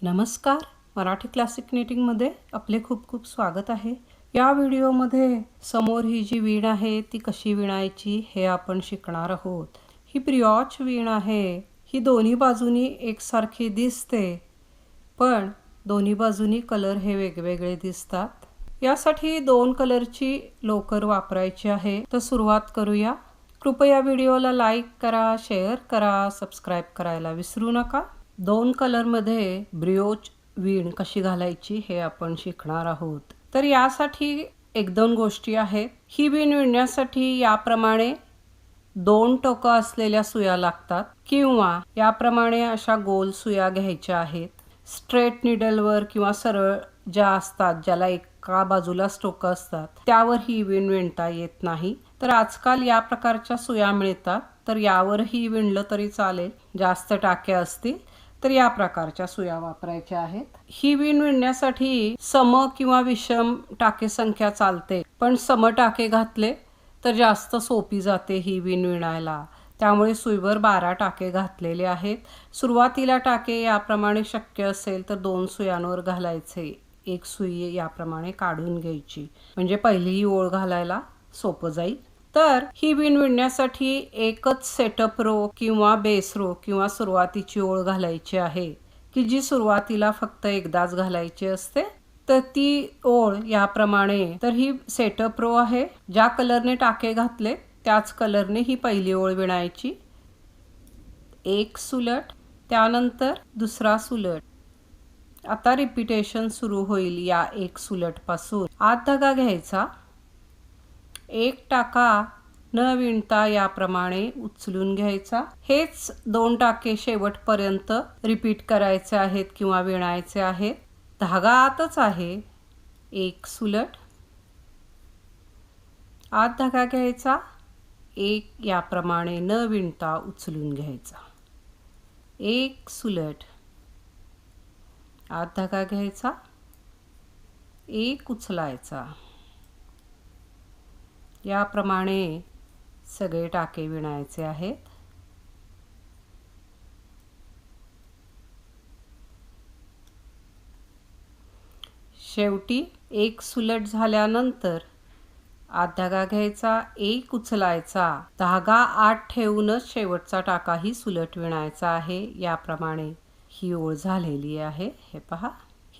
नमस्कार, मराठी क्लासिक निटिंगमध्ये आपले खूप खूप स्वागत आहे। या व्हिडिओमध्ये समोर ही जी वीण आहे ती कशी विणायची हे आपण शिकणार आहोत। ही ब्रिऑच वीण आहे। ही दोन्ही बाजूनी एकसारखी दिसते, पण दोन्ही बाजूनी कलर हे वेगवेगळे दिसतात। यासाठी दोन कलरची लोकर वापरायची आहे। तर सुरुवात करूया। कृपया व्हिडिओला लाईक करा, शेअर करा, सबस्क्राइब करायला विसरू नका। दोन कलरमध्ये ब्रिऑच वीण कशी घालायची हे आपण शिकणार आहोत। तर यासाठी एक दोन गोष्टी आहेत। ही वीण विणण्यासाठी याप्रमाणे दोन टोकं असलेल्या सुया लागतात किंवा याप्रमाणे अशा गोल सुया घ्यायच्या आहेत। स्ट्रेट नीडलवर किंवा सरळ ज्या असतात, ज्याला एका बाजूलाच टोकं असतात, त्यावर ही वीण विणता येत नाही। तर आजकाल या प्रकारच्या सुया मिळतात, तर यावरही विणलं तरी चालेल। जास्त टाके असतील तर या प्रकारच्या सुया वापरायच्या आहेत। ही वीण विणण्यासाठी सम किंवा विषम टाके संख्या चालते, पण सम टाके घातले तर जास्त सोपी जाते ही वीण विणायला। त्यामुळे सुईवर 12 टाके घातलेले आहेत। सुरुवातीला टाके याप्रमाणे शक्य असेल तर 2 सुयांवर घालायचे। एक सुई याप्रमाणे काढून घ्यायची, म्हणजे पहिली ओळ घालायला सोपं जाईल। तर ही वीण विणण्यासाठी एकच सेटअप रो किंवा बेस रो किंवा सुरुवातीची ओळ घालायची आहे, की जी सुरुवातीला फक्त एकदाच घालायची असते। तर ती ओळ याप्रमाणे, तर ही सेटअप रो आहे। ज्या कलरने टाके घातले त्याच कलरने ही पहिली ओळ विणायची। एक सुलट, त्यानंतर दुसरा सुलट। आता रिपीटेशन सुरू होईल या एक सुलट पासून। आत धागा घ्यायचा, एक टाका न विणता याप्रमाणे उचलून घ्यायचा। हेच दोन टाके शेवटपर्यंत रिपीट करायचे आहेत किंवा विणायचे आहेत। धागा आतच आहे। एक सुलट, आत धागा घ्यायचा, एक याप्रमाणे न विणता उचलून घ्यायचा। एक सुलट, आत धागा घ्यायचा, एक उचलायचा। याप्रमाणे सगळे टाके विणायचे आहेत। शेवटी एक सुलट झाल्यानंतर आत धागा घ्यायचा, एक उचलायचा, धागा आत ठेवूनच शेवटचा टाकाही सुलट विणायचा आहे। याप्रमाणे ही ओळ झालेली आहे। हे पहा,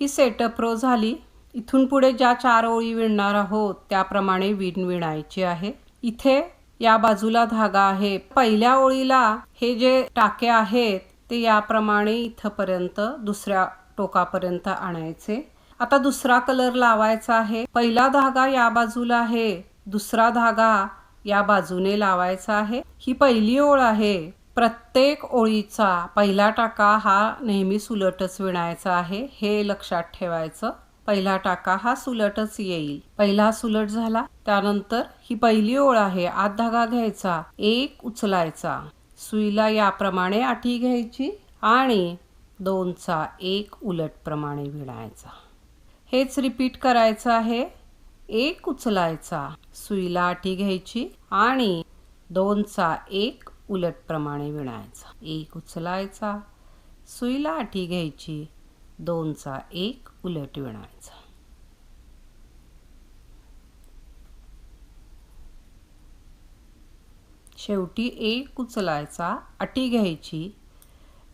ही सेटअप रो झाली। इथून पुढे ज्या 4 ओळी विणणार आहोत त्याप्रमाणे वीण विणायची आहे। इथे या बाजूला धागा आहे। पहिल्या ओळीला हे जे टाके आहेत ते याप्रमाणे इथपर्यंत दुसऱ्या टोकापर्यंत आणायचे। आता दुसरा कलर लावायचा आहे। पहिला धागा या बाजूला आहे, दुसरा धागा या बाजूने लावायचा आहे। ही पहिली ओळ आहे। प्रत्येक ओळीचा पहिला टाका हा नेहमी सुलटच विणायचा आहे, हे लक्षात ठेवायचं। पहिला टाका हा सुलटच येईल। पहिला सुलट झाला, त्यानंतर ही पहिली ओळ आहे। आत धागा घ्यायचा, एक उचलायचा, सुईला याप्रमाणे आठी घ्यायची आणि 2चा 1 उलट प्रमाणे विणायचा। हेच रिपीट करायचं आहे। एक उचलायचा, सुईला आठी घ्यायची आणि 2चा 1 उलट प्रमाणे विणायचा। एक उचलायचा, सुईला आठी घ्यायची, 2चा 1 उलट विणायचा। शेवटी एक उचलायचा, आठी घ्यायची,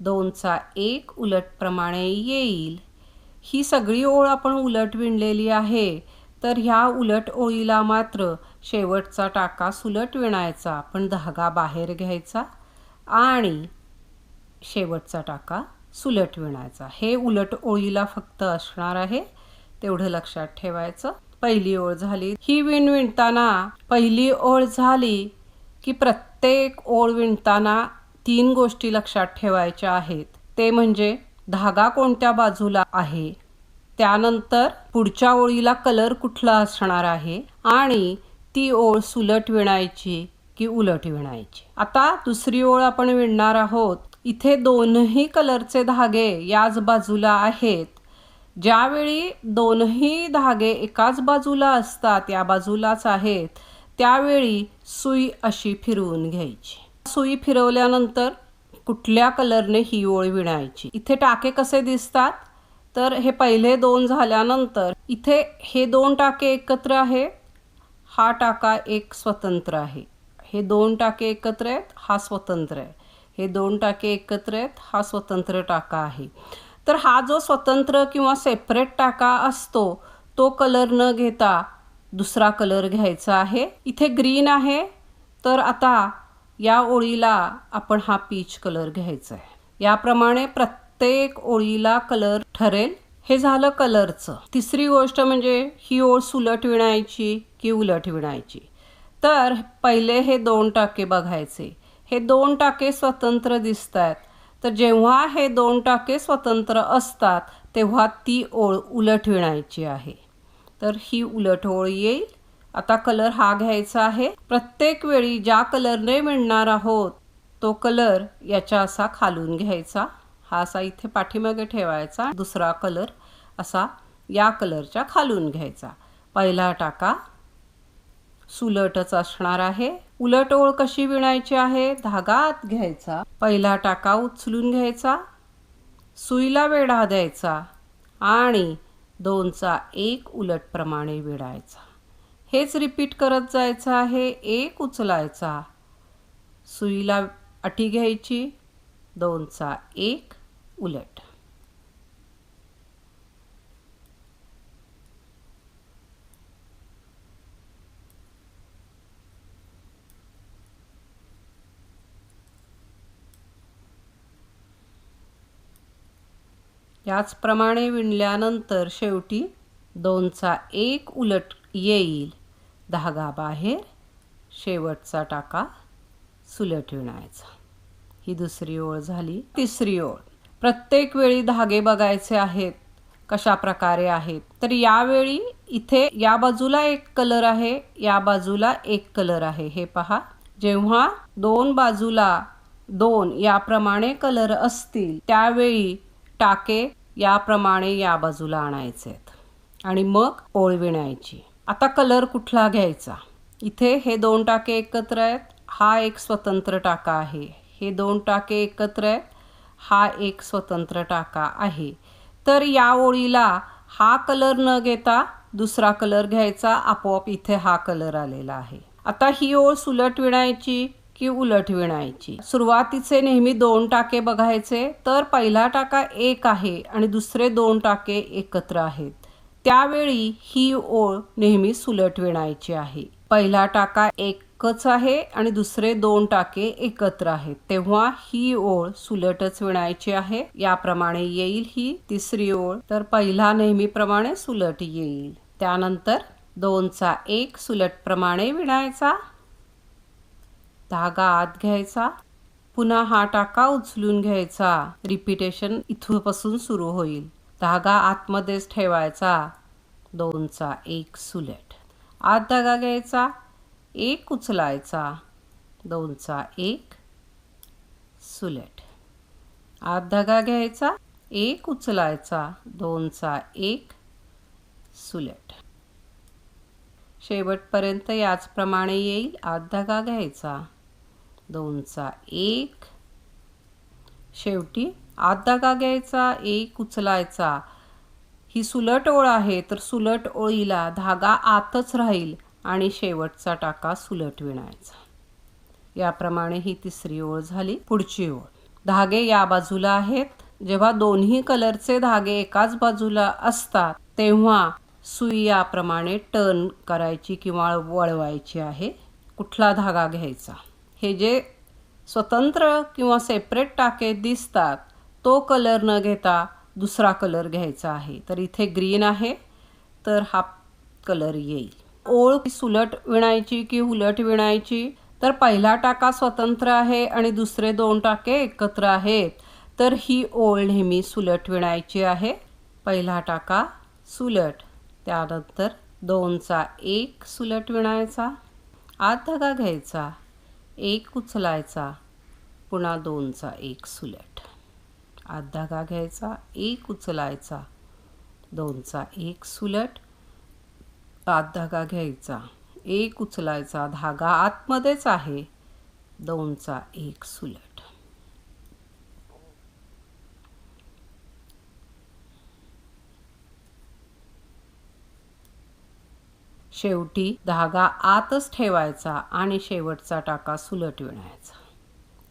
2चा 1 उलट प्रमाणे येईल। ही सगळी ओळ आपण उलट विणलेली आहे। तर ह्या उलट ओळीला मात्र शेवटचा टाका सुलट विणायचा, पण धागा बाहेर घ्यायचा आणि शेवटचा टाका सुलट विणायचा। हे उलट ओळीला फक्त असणार आहे, तेवढं लक्षात ठेवायचं। पहिली ओळ झाली। ही वीण विणताना पहिली ओळ झाली की प्रत्येक ओळ विणताना 3 गोष्टी लक्षात ठेवायच्या आहेत। ते म्हणजे धागा कोणत्या बाजूला आहे, त्यानंतर पुढच्या ओळीला कलर कुठला असणार आहे आणि ती ओळ सुलट विणायची की उलट विणायची। आता दुसरी ओळ आपण विणणार आहोत। इथे दोनही कलरचे धागे याच बाजूला आहेत। ज्यावेळी दोनही धागे एकाच बाजूला असतात, या बाजूलाच आहेत, त्यावेळी सुई अशी फिरवून घ्यायची। सुई फिरवल्यानंतर कुठल्या कलरने ही ओळ विणायची। इथे टाके कसे दिसतात, तर हे पहिले दोन झाल्यानंतर इथे हे दोन टाके एकत्र आहे, हा टाका एक स्वतंत्र आहे. हे दोन टाके एकत्र आहेत, हा स्वतंत्र आहे. हे दोन टाके एकत्र आहेत, हा स्वतंत्र टाका आहे. तर हा जो स्वतंत्र किंवा सेपरेट टाका असतो तो कलर न घेता दुसरा कलर घ्यायचा आहे. इथे ग्रीन आहे, तर आता या ओळीला आपण हा पीच कलर घ्यायचा आहे. याप्रमाणे प्रत्येक ओळीला कलर ठरेल. हे झालं कलरचं. तिसरी गोष्ट म्हणजे ही ओळ सुलट विणायची की उलट विणायची. तर पहिले हे दोन टाके बघायचे. हे दोन टाके स्वतंत्र दिसत आहेत. तर जेव्हा हे दोन टाके स्वतंत्र असतात तेव्हा ती ओळ उलट विणायची आहे. तर ही उलट ओळ येईल. आता कलर हा घ्यायचा आहे. प्रत्येक वेळी ज्या कलरने विणणार आहोत तो कलर याच्या असा खालून घ्यायचा, हा असा इथे पाठीमागे ठेवायचा. दुसरा कलर असा या कलरच्या खालून घ्यायचा. पहिला टाका सुलटच असणार आहे. उलट ओळ कशी विणायची आहे? धागा आत घ्यायचा, पहिला टाका उचलून घ्यायचा, सुईला वेढा द्यायचा आणि 2चा 1 उलट प्रमाणे विणायचा. हेच रिपीट करत जायचं आहे. 1 उचलायचा, सुईला अटी घ्यायची, 2चा 1 उलट. याचप्रमाणे विणल्यानंतर शेवटी 2चा 1 उलट येईल. धागा बाहेर, शेवटचा टाका सुलट विणायचा. ही दुसरी ओळ झाली. तिसरी ओळ. प्रत्येक वेळी धागे बघायचे आहेत कशा प्रकारे आहेत. तर यावेळी इथे या बाजूला एक कलर आहे, या बाजूला एक कलर आहे. हे पहा, जेव्हा दोन बाजूला 2 याप्रमाणे कलर असतील त्यावेळी टाके याप्रमाणे या बाजूला आणायचे आहेत आणि मग ओळ विणायची. आता कलर कुठला घ्यायचा? इथे हे दोन टाके एकत्र आहेत, हा एक स्वतंत्र टाका आहे. हे दोन टाके एकत्र आहेत, हा एक स्वतंत्र टाका आहे. तर या ओळीला हा कलर न घेता दुसरा कलर घ्यायचा. आपोआप इथे हा कलर आलेला आहे. आता ही ओळ सुलट विणायची की उलट विणायची? सुरुवातीचे नेहमी दोन टाके बघायचे. तर पहिला टाका एक आहे आणि दुसरे दोन टाके एकत्र आहेत. त्यावेळी ही ओळ नेहमी सुलट विणायची आहे. पहिला टाका एकच आहे आणि दुसरे दोन टाके एकत्र आहेत, तेव्हा ही ओळ सुलटच विणायची आहे. याप्रमाणे येईल ही तिसरी ओळ. तर पहिला नेहमीप्रमाणे सुलट येईल. त्यानंतर 2चा 1 सुलट प्रमाणे विणायचा, धागा आत घ्यायचा, पुन्हा हा टाका उचलून घ्यायचा. रिपीटेशन इथपासून सुरू होईल. धागा आतमध्येच ठेवायचा, 2चा 1 सुलट, आत धागा घ्यायचा, 1 उचलायचा, 2चा 1 सुलट, आत धागा घ्यायचा, 1 उचलायचा, 2चा 1 सुलट. शेवटपर्यंत याचप्रमाणे येईल. आत धागा घ्यायचा, 2चा 1, शेवटी आत धागा घ्यायचा, 1 उचलायचा. ही सुलट ओळ आहे, तर सुलट ओळीला धागा आतच राहील आणि शेवटचा टाका सुलट विणायचा. याप्रमाणे ही तिसरी ओळ झाली. पुढची ओळ. धागे या बाजूला आहेत. जेव्हा दोन्ही कलरचे धागे एकाच बाजूला असतात तेव्हा सुई याप्रमाणे टर्न करायची किंवा वळवायची आहे. कुठला धागा घ्यायचा? हे जे स्वतंत्र किंवा सेपरेट टाके दिसतात तो कलर न घेता दुसरा कलर घ्यायचा आहे. तर इथे ग्रीन आहे, तर हा कलर येईल. ओळ सुलट विणायची की उलट विणायची? तर पहिला टाका स्वतंत्र आहे आणि दुसरे दोन टाके एकत्र आहेत, तर ही ओळ नेहमी सुलट विणायची आहे. पहिला टाका सुलट, त्यानंतर 2चा 1 सुलट विणायचा, आत धागा घ्यायचा, 1 उचलायचा, पुन्हा 2चा 1 सुलट, आत धागा घ्यायचा, 1 उचलायचा, 2चा 1 सुलट, आत धागा घ्यायचा, 1 उचलायचा, धागा आतमध्येच आहे, 2चा 1 सुलट. शेवटी धागा आतच ठेवायचा आणि शेवटचा टाका सुलट विणायचा.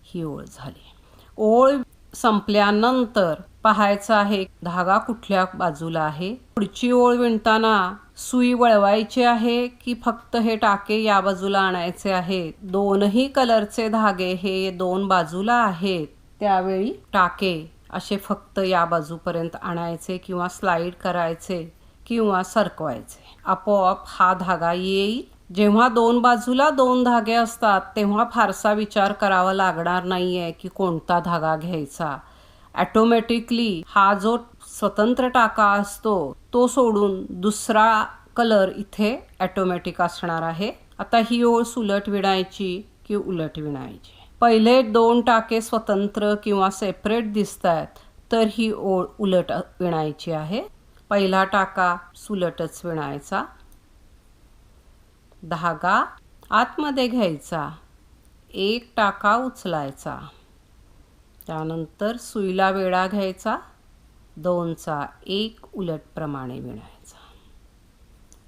ही ओळ झाली. ओळ संपल्यानंतर पाहायचं आहे धागा कुठल्या बाजूला आहे. पुढची ओळ विणताना सुई वळवायची आहे की फक्त हे टाके या बाजूला आणायचे आहेत. दोनही कलरचे धागे हे दोन बाजूला आहेत, त्यावेळी टाके असे फक्त या बाजूपर्यंत आणायचे किंवा स्लाइड करायचे किंवा सरकवायचे. आपोआप हा धागा येईल. जेव्हा दोन बाजूला दोन धागे असतात तेव्हा फारसा विचार करावा लागणार नाहीये की कोणता धागा घ्यायचा. ऑटोमॅटिकली हा जो स्वतंत्र टाका असतो तो सोडून दुसरा कलर इथे ऑटोमॅटिक असणार आहे. आता ही ओळ सुलट विणायची की उलट विणायची. पहिले दोन टाके स्वतंत्र किंवा सेपरेट दिसतात तर ही ओळ उलट विणायची आहे. पहिला टाका सुलटच विणायचा. धागा आतमध्ये घ्यायचा, एक टाका उचलायचा, त्यानंतर सुईला वेढा घ्यायचा, 2चा 1 उलट प्रमाणे विणायचा.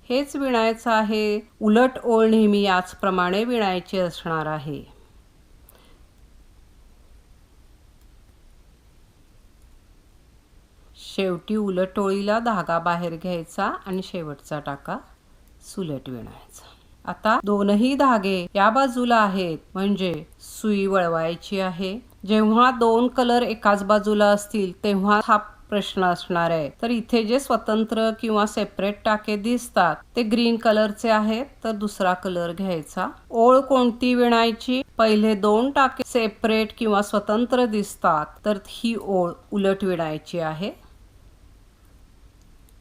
हेच विणायचं आहे. उलट ओळ नेहमी याचप्रमाणे विणायची असणार आहे. शेवटी उलट ओळीला धागा बाहेर घ्यायचा आणि शेवटचा टाका सुलट विणायचा. आता दोनही धागे या बाजूला आहेत म्हणजे सुई वळवायची आहे. जेव्हा दोन कलर एकाच बाजूला असतील तेव्हा हा प्रश्न असणार आहे. तर इथे जे स्वतंत्र किंवा सेपरेट टाके दिसतात ते ग्रीन कलरचे आहेत तर दुसरा कलर घ्यायचा. ओळ कोणती विणायची? पहिले दोन टाके सेपरेट किंवा स्वतंत्र दिसतात तर ही ओळ उलट विणायची आहे.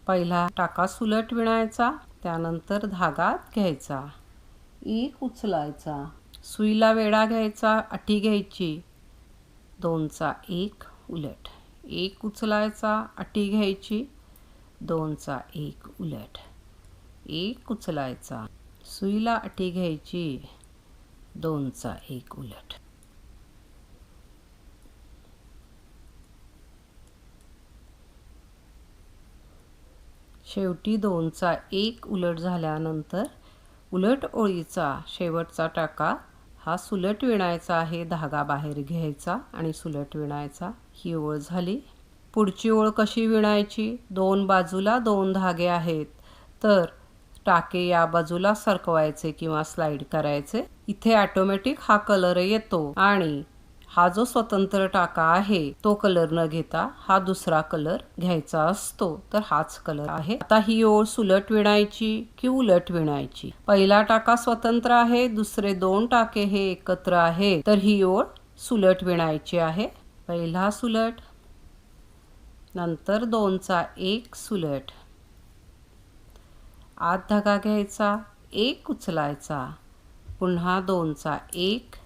पहिला टाका सुलट विणायचा, त्यानंतर धागा घ्यायचा, 1 उचलायचा, सुईला वेढा घ्यायचा, अटी घ्यायची, 2चा 1 उलट, 1 उचलायचा, अटी घ्यायची, 2चा 1 उलट, 1 उचलायचा, सुईला अटी घ्यायची, 2चा 1 उलट. शेवटी 2चा 1 उलट झाल्यानंतर उलट ओळीचा शेवटचा टाका हा सुलट विणायचा आहे. धागा बाहेर घ्यायचा आणि सुलट विणायचा. ही ओळ झाली. पुढची ओळ कशी विणायची? दोन बाजूला दोन धागे आहेत तर टाके या बाजूला सरकवायचे किंवा स्लाइड करायचे. इथे ऑटोमॅटिक हा कलर येतो आणि हा जो स्वतंत्र टाका आहे तो कलर न घेता हा दुसरा कलर घ्यायचा असतो तर हाच कलर आहे. आता ही ओळ सुलट विणायची की उलट विणायची? पहिला टाका स्वतंत्र आहे, दुसरे दोन टाके हे एकत्र आहे तर ही ओळ सुलट विणायची आहे. पहिला सुलट, नंतर 2चा 1 सुलट, आत धागा घ्यायचा, 1 उचलायचा, पुन्हा 2चा 1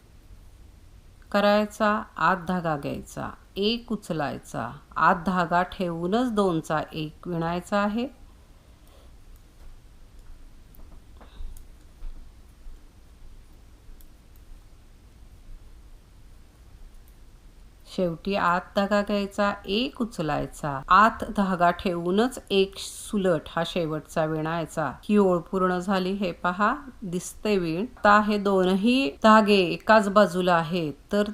करायचा, आत धागा घ्यायचा, 1 उचलायचा, आत धागा ठेवूनच 2चा 1 विणायचा आहे. शेवटी आत धागा घ्यायचा, 1 उचलायचा, आत धागा ठेवूनच 1 सुलट हा शेवटचा विणायचा. ही ओळ पूर्ण झाली. हे पहा दिसते विण. आता हे दोनही धागे एकाच बाजूला आहेत तर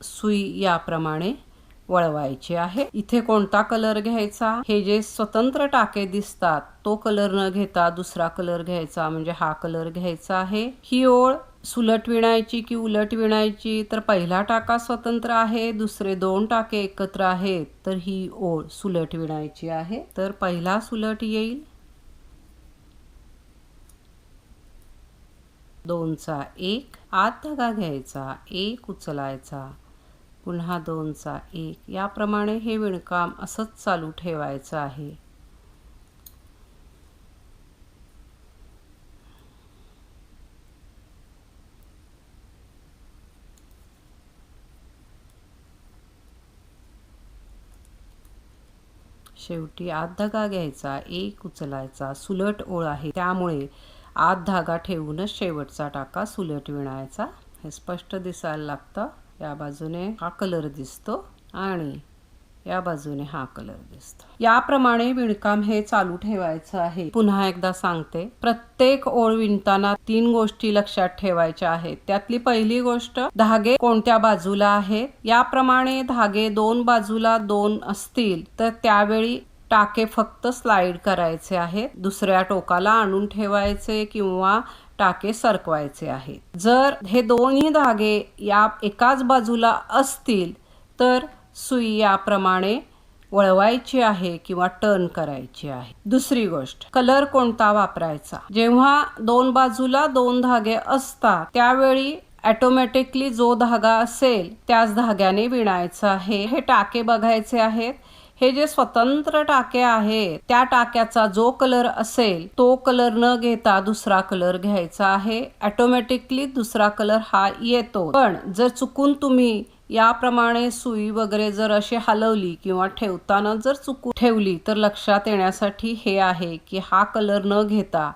सुई याप्रमाणे वळवायची आहे. इथे कोणता कलर घ्यायचा? हे जे स्वतंत्र टाके दिसतात तो कलर न घेता दुसरा कलर घ्यायचा म्हणजे हा कलर घ्यायचा आहे. ही ओळ सुलट विणायची की उलट विणायची? तर पहिला टाका स्वतंत्र आहे, दुसरे दोन टाके एकत्र आहेत तर ही ओळ सुलट विणायची आहे. तर पहिला सुलट येईल, 2चा 1, आत धागा घ्यायचा, 1 उचलायचा, पुन्हा 2चा 1. याप्रमाणे हे विणकाम असंच चालू ठेवायचं आहे. शेवटी आत धागा घ्यायचा, 1 उचलायचा, सुलट ओळ आहे त्यामुळे आत धागा ठेवूनच शेवटचा टाका सुलट विणायचा. हे स्पष्ट दिसायला लागतं. या बाजूने हा कलर दिसतो आणि या बाजूने हा कलर दिसतो। याप्रमाणे विणकाम हे चालू ठेवायचं आहे। पुन्हा एकदा सांगते, प्रत्येक ओळ विणताना 3 गोष्टी लक्षात ठेवायच्या आहेत। त्यातली पहिली गोष्ट, धागे कोणत्या बाजूला आहेत। याप्रमाणे धागे 2 बाजूला 2 असतील तर त्यावेळी टाके फक्त स्लाइड करायचे आहेत, दुसऱ्या टोकाला आणून ठेवायचे किंवा टाके सरकवायचे आहेत। जर हे दोन्ही धागे या एकाच बाजूला असतील तर सुई याप्रमाणे वळवायची आहे किंवा टर्न करायची आहे। दुसरी गोष्ट, कलर कोणता वापरायचा। जेव्हा 2 बाजूला 2 धागे असतात त्यावेळी ऑटोमॅटिकली जो धागा असेल त्याच धाग्याने विणायचा आहे। हे टाके बघायचे आहेत। हे जे स्वतंत्र टाके आहेत त्या टाक्याचा जो कलर असेल तो कलर न घेता दुसरा कलर घ्यायचा आहे। ऑटोमॅटिकली दुसरा कलर हा येतो। पण जर चुकून तुम्ही याप्रमाणे सुई वगैरे जर अशी हलवली किंवा ठेवताना जर चुकून ठेवली तर लक्षात येण्यासाठी हे आहे की हा कलर न घेता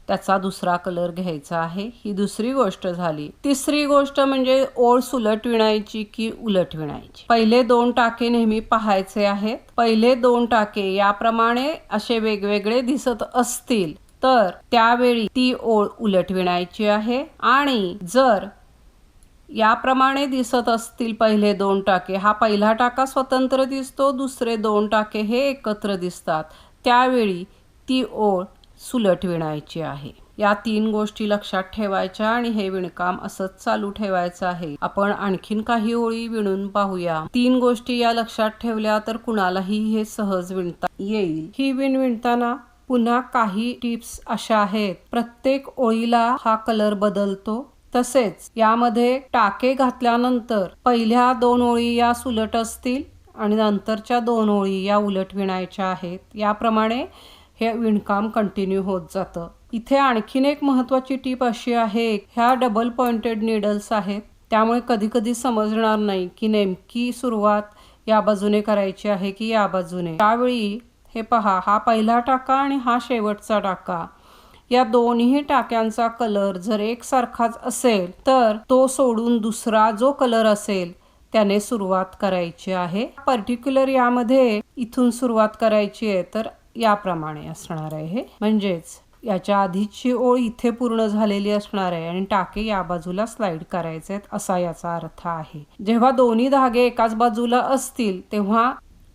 त्याचा दुसरा कलर घ्यायचा आहे। ही दुसरी गोष्ट झाली। तिसरी गोष्ट म्हणजे ओळ सुलट विणायची की उलट विणायची। पहिले 2 टाके नेहमी पाहायचे आहेत। पहिले 2 टाके याप्रमाणे असे वेगवेगळे दिसत असतील तर त्यावेळी ती ओळ उलट विणायची आहे। आणि जर याप्रमाणे दिसत असतील पहिले 2 टाके, हा पहिला टाका स्वतंत्र दिसतो, दुसरे 2 टाके हे एकत्र दिसतात, त्यावेळी ती ओळ सुलट विणायची आहे। या 3 गोष्टी लक्षात ठेवायच्या आणि हे विणकाम असंच चालू ठेवायचं आहे। आपण आणखीन काही ओळी विणून पाहूया। 3 गोष्टी या लक्षात ठेवल्या तर कुणालाही हे सहज विणता येईल। ही विणताना पुन्हा काही टिप्स अशा आहेत, प्रत्येक ओळीला हा कलर बदलतो। तसेच यामध्ये टाके घातल्यानंतर पहिल्या 2 ओळी या सुलट असतील आणि नंतरच्या 2 ओळी या उलट विणायच्या आहेत। याप्रमाणे हे विणकाम कंटिन्यू होत जातं। इथे आणखीन एक महत्त्वाची टीप अशी आहे, ह्या डबल पॉइंटेड नीडल्स आहेत त्यामुळे कधी कधी समजणार नाही की नेमकी सुरुवात या बाजूने करायची आहे की या बाजूने। त्यावेळी हे पहा, हा पहिला टाका आणि हा शेवटचा टाका, या दोन्ही टाक्यांचा कलर जर एकसारखाच असेल तर तो सोडून दुसरा जो कलर असेल त्याने सुरुवात करायची आहे। पर्टिक्युलर यामध्ये इथून सुरुवात करायची आहे तर याप्रमाणे असणार आहे। म्हणजेच याच्या आधीची ओळ इथे पूर्ण झालेली असणार आहे आणि टाके या बाजूला स्लाइड करायचे आहेत असा याचा अर्थ आहे। जेव्हा दोन्ही धागे एकाच बाजूला असतील तेव्हा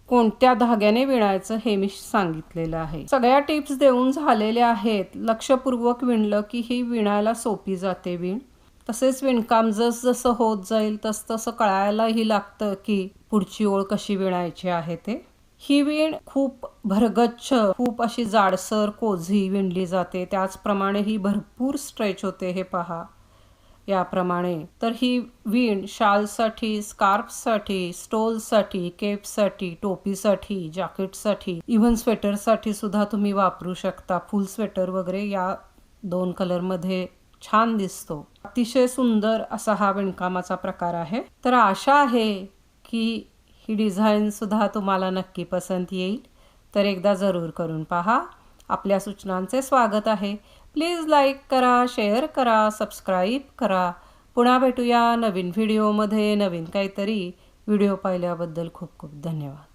कोणत्या धाग्याने विणायचं हे मी सांगितलेलं आहे। सगळ्या टिप्स देऊन झालेल्या आहेत। लक्षपूर्वक विणलं की ही विणायला सोपी जाते विण। तसेच विणकाम जसं होत जाईल तसं कळायलाही लागतं की पुढची ओळ कशी विणायची आहे ते। ही विण खूप भरगच्च, खूप अशी जाडसर कोझी विणली जाते। त्याचप्रमाणे ही भरपूर स्ट्रेच होते, हे पहा याप्रमाणे। तर ही विण शालसाठी, स्कार्फसाठी, स्टोलसाठी, केपसाठी, टोपीसाठी, जॅकेटसाठी, इव्हन स्वेटरसाठी सुद्धा तुम्ही वापरू शकता। फुल स्वेटर वगैरे या 2 कलरमध्ये छान दिसतो। अतिशय सुंदर असा हा विणकामाचा प्रकार आहे। तर आशा आहे की ही डिझाईन सुद्धा तुम्हाला नक्की पसंत येईल। तर एकदा जरूर करून पहा। आपल्या सूचनांचे स्वागत आहे। प्लीज लाईक करा, शेअर करा, सबस्क्राईब करा। पुन्हा भेटूया नवीन व्हिडिओमध्ये नवीन काहीतरी। व्हिडिओ पाहिल्याबद्दल खूप खूप धन्यवाद।